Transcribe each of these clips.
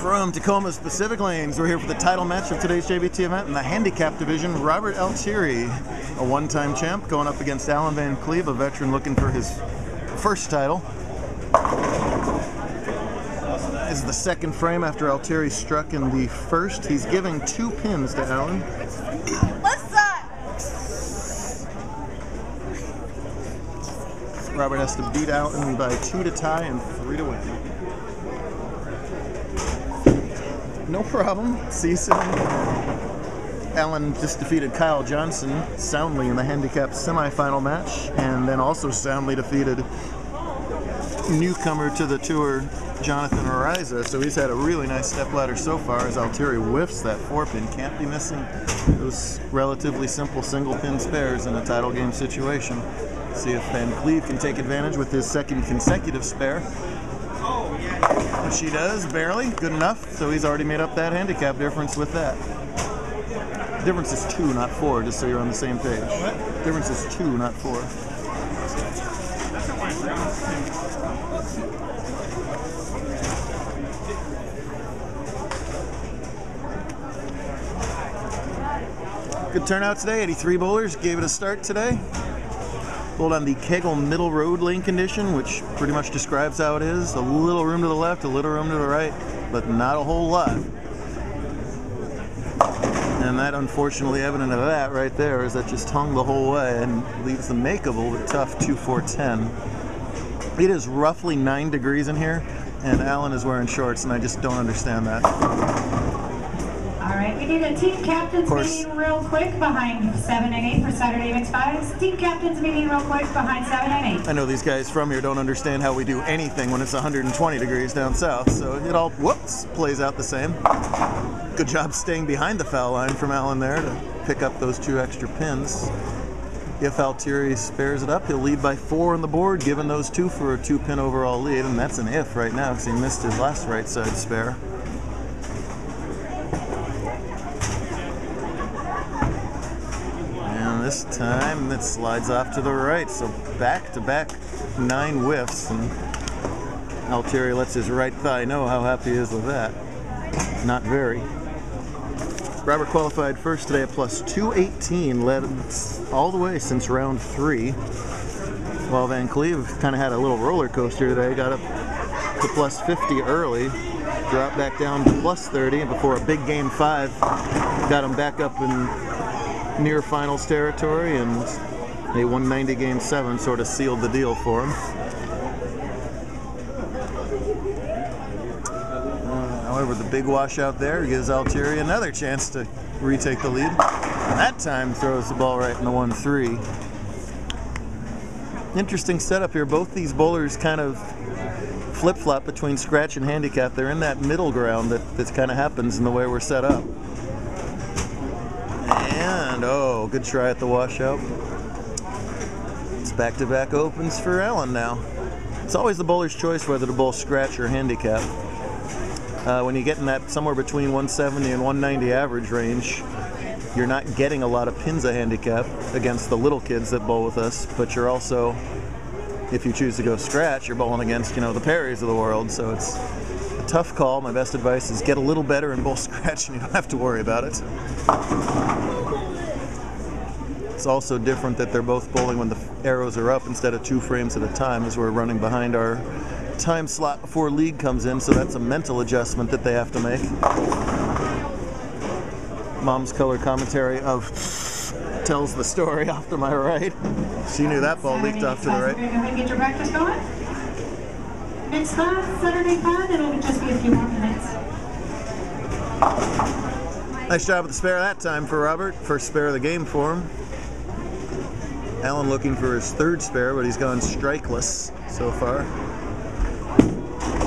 From Tacoma's Pacific Lanes, we're here for the title match of today's JBT event in the handicap division. Robert Altieri, a one-time champ, going up against Alan Vancleeve, a veteran looking for his first title. This is the second frame after Altieri struck in the first. He's giving 2 pins to Alan. What's that? Robert has to beat Alan by 2 to tie and 3 to win. No problem. See you soon. Alan just defeated Kyle Johnson soundly in the handicap semifinal match, and then also soundly defeated newcomer to the tour, Jonathan Ariza. So he's had a really nice stepladder so far as Altieri whiffs that 4-pin. Can't be missing those relatively simple single-pin spares in a title game situation. See if Vancleeve can take advantage with his second consecutive spare. She does, barely. Good enough. So he's already made up that handicap difference with that. Difference is 2, not 4, just so you're on the same page. What? Difference is 2, not 4. Good turnout today. 83 bowlers gave it a start today. Bowled on the Kegel middle road lane condition, which pretty much describes how it is. A little room to the left, a little room to the right, but not a whole lot. And that, unfortunately, evident of that right there is that just hung the whole way and leaves the makeable but tough 2-4-10. It is roughly 9 degrees in here, and Alan is wearing shorts, and I just don't understand that. All right, we need a team captain's meeting real quick behind 7 and 8 for Saturday Mix 5s. Team captain's meeting real quick behind 7 and 8. I know these guys from here don't understand how we do anything when it's 120 degrees down south, so it all, whoops, plays out the same. Good job staying behind the foul line from Alan there to pick up those 2 extra pins. If Altieri spares it up, he'll lead by 4 on the board, giving those 2 for a 2-pin overall lead, and that's an if right now because he missed his last right side spare. This time it slides off to the right, so back-to-back 9 whiffs, and Altieri lets his right thigh know how happy he is with that. Not very. Robert qualified first today at plus 218, led all the way since round 3, while Vancleeve kind of had a little roller coaster today, got up to plus 50 early, dropped back down to plus 30 before a big game 5 got him back up in near finals territory, and a 190 game 7 sort of sealed the deal for him. However, the big washout there gives Altieri another chance to retake the lead. That time throws the ball right in the 1-3. Interesting setup here. Both these bowlers kind of flip-flop between scratch and handicap. They're in that middle ground that kind of happens in the way we're set up. And, oh, good try at the washout. It's back-to-back opens for Alan now. It's always the bowler's choice whether to bowl scratch or handicap. When you get in that somewhere between 170 and 190 average range, you're not getting a lot of pins of handicap against the little kids that bowl with us, but you're also, if you choose to go scratch, you're bowling against, you know, the Perrys of the world, so it's a tough call. My best advice is get a little better and bowl scratch, and you don't have to worry about it. It's also different that they're both bowling when the arrows are up instead of 2 frames at a time, as we're running behind our time slot before league comes in, so that's a mental adjustment that they have to make. Mom's color commentary of tells the story off to my right. She knew that ball leaked off to the right. Get your practice going. Next class, Saturday 5, it'll just be a few more minutes. Nice job with the spare that time for Robert. First spare of the game for him. Alan looking for his 3rd spare, but he's gone strikeless so far.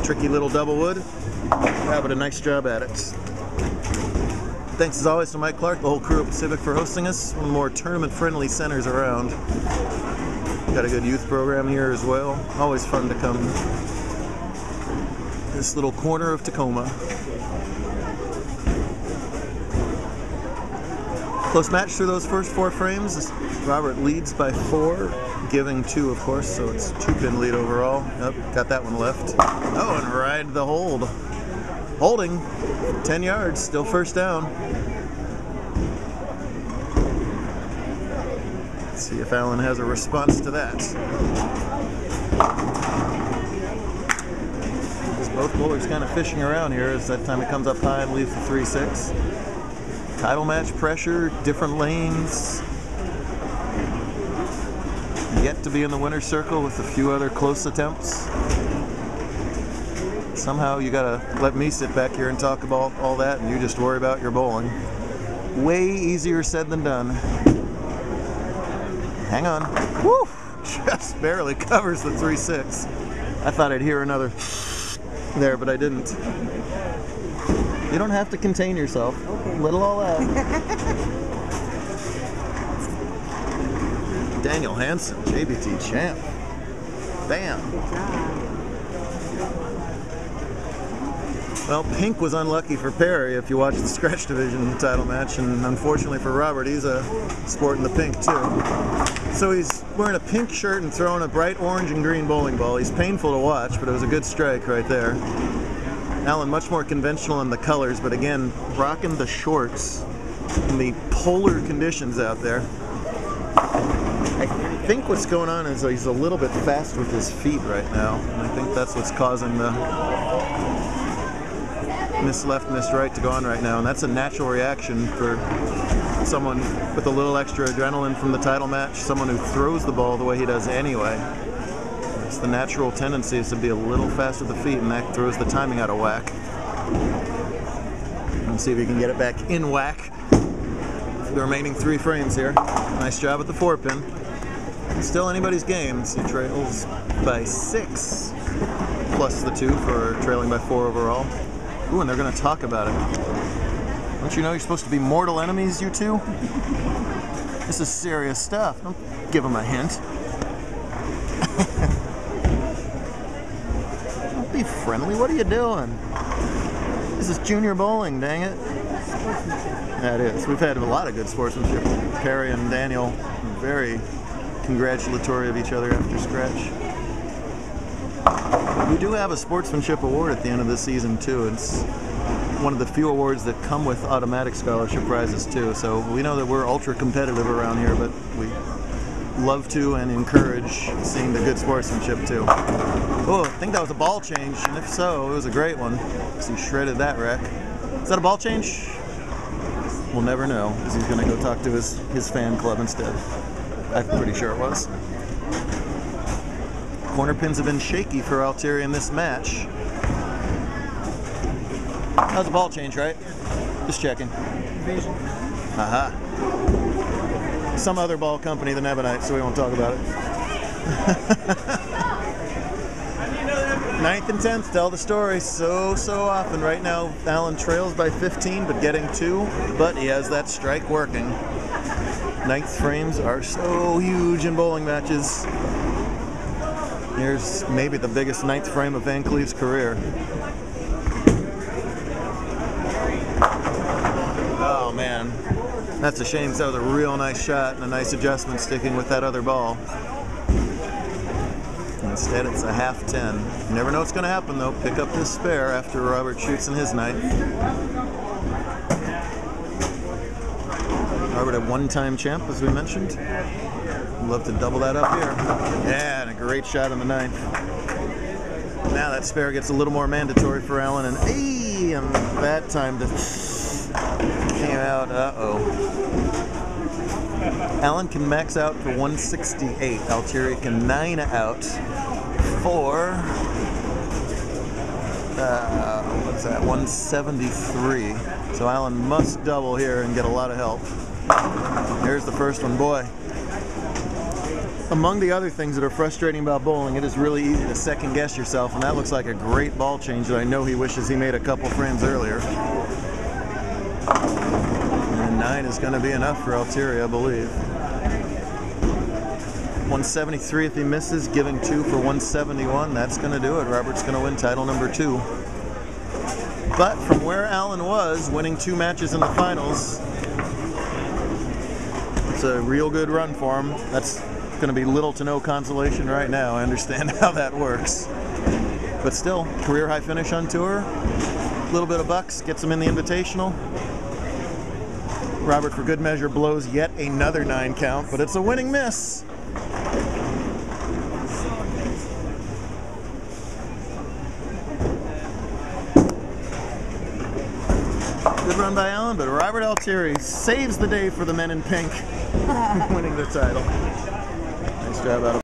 Tricky little double wood. Yeah, but a nice job at it. Thanks as always to Mike Clark, the whole crew at Pacific for hosting us. One of the more tournament-friendly centers around. Got a good youth program here as well. Always fun to come this little corner of Tacoma. Close match through those first 4 frames. Robert leads by 4, giving 2, of course, so it's 2-pin lead overall. Yep, got that one left. Oh, and ride the hold. Holding, 10 yards, still first down. Let's see if Allen has a response to that. Both bowlers kind of fishing around here as that time it comes up high and leaves the 3-6. Title match pressure, different lanes. Yet to be in the winner's circle with a few other close attempts. Somehow you gotta let me sit back here and talk about all that and you just worry about your bowling. Way easier said than done. Hang on. Woo! Just barely covers the 3-6. I thought I'd hear another there, but I didn't. You don't have to contain yourself. Okay. Let it all out. Daniel Hansen, JBT champ. Bam. Well, pink was unlucky for Perry if you watch the scratch division title match, and unfortunately for Robert, he's sporting the pink too. So he's wearing a pink shirt and throwing a bright orange and green bowling ball. He's painful to watch, but it was a good strike right there. Allen much more conventional in the colors, but again, rocking the shorts in the polar conditions out there. I think what's going on is he's a little bit fast with his feet right now, and I think that's what's causing the miss left, miss right to go on right now, and that's a natural reaction for someone with a little extra adrenaline from the title match, someone who throws the ball the way he does anyway. It's the natural tendency is to be a little fast with the feet, and that throws the timing out of whack. Let's see if he can get it back in whack for the remaining 3 frames here. Nice job with the 4-pin. Still anybody's game. He trails by 6 plus the 2 for trailing by 4 overall. Ooh, and they're going to talk about it. Don't you know you're supposed to be mortal enemies, you two? This is serious stuff. Don't give them a hint. Don't be friendly. What are you doing? This is junior bowling, dang it. That is. We've had a lot of good sportsmanship. Perry and Daniel, very congratulatory of each other after scratch. We do have a sportsmanship award at the end of this season too. It's one of the few awards that come with automatic scholarship prizes too. So we know that we're ultra competitive around here, but we love to and encourage seeing the good sportsmanship too. Oh, I think that was a ball change, and if so, it was a great one. So he shredded that wreck. Is that a ball change? We'll never know, because he's going to go talk to his fan club instead. I'm pretty sure it was. Corner pins have been shaky for Altieri in this match. That was a ball change, right? Just checking. Aha. Some other ball company than Ebonite, so we won't talk about it. 9th and 10th tell the story so often. Right now, Allen trails by 15, but getting 2. But he has that strike working. 9th frames are so huge in bowling matches. Here's maybe the biggest 9th frame of Vancleve's career. Oh man, that's a shame, because that was a real nice shot and a nice adjustment sticking with that other ball. Instead it's a half 10. You never know what's going to happen though. Pick up this spare after Robert shoots in his 9th. Robert, a one-time champ, as we mentioned. Love to double that up here. Yeah, and a great shot in the 9th. Now that spare gets a little more mandatory for Allen, and and that time came out. Allen can max out for 168. Altieri can 9 out for what's that? 173. So Allen must double here and get a lot of help. Here's the first one, boy. Among the other things that are frustrating about bowling, it is really easy to second guess yourself, and that looks like a great ball change that I know he wishes he made a couple frames earlier. And 9 is going to be enough for Altieri, I believe. 173 if he misses, giving 2 for 171. That's going to do it. Robert's going to win title number 2. But from where Allen was, winning 2 matches in the finals, it's a real good run for him. That's going to be little to no consolation right now. I understand how that works. But still, career high finish on tour. little bit of bucks, gets him in the Invitational. Robert, for good measure, blows yet another 9 count, but it's a winning miss. Good run by Allen, but Robert Altieri saves the day for the men in pink, winning the title. Nice job out of